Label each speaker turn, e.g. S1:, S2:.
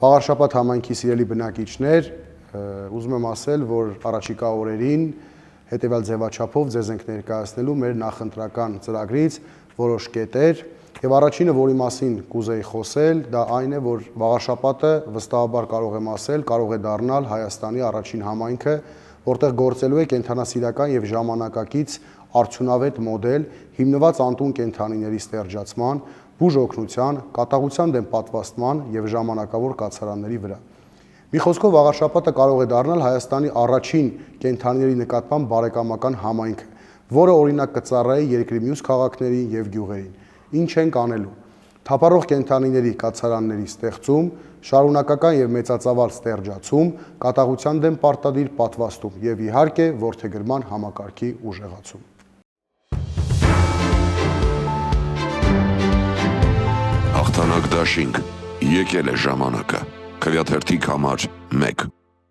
S1: Վաղարշապատ համայնքի սիրելի բնակիչներ, ուզում եմ ասել, որ առաջիկա օրերին հետևյալ ձևաչափով ձեզ ենք ներկայացնելու մեր նախընտրական ծրագրից որոշ կետեր, եւ առաջինը, որի մասին կուզեի խոսել, դա այն է, որ Վաղարշապատը վստահաբար կարող եմ ասել, կարող է դառնալ Հայաստանի առաջին համայնքը, որտեղ գործելու է կենդանասիրական եւ ժամանակակից արդյունավետ մոդել, հիմնված անտուն կենդանիների ստերջացման, բուժօգնության, կատաղության դեմ պատվաստման եւ ժամանակավոր կացարանների վրա։ Մի խոսքով Վաղարշապատը կարող է դառնալ Հայաստանի առաջին կենդանիների նկատմամբ բարեկամական համայնքը, որը օրինակ կծառայի երկրի մյուս քաղաքներին եւ գյուղերին։ Ինչ ենք անելու։ Թափառող կենդանիների կացարանների ստեղծում, շարունակական եւ մեծածավալ ստերջացում, կատաղության դեմ պարտադիր պատվաստում եւ իհարկե որդեգրման համակարգի ուժեղացում։
S2: Հաղթանակ դաշինք, եկել է ժամանակը, Քվեաթերթիկ համար 1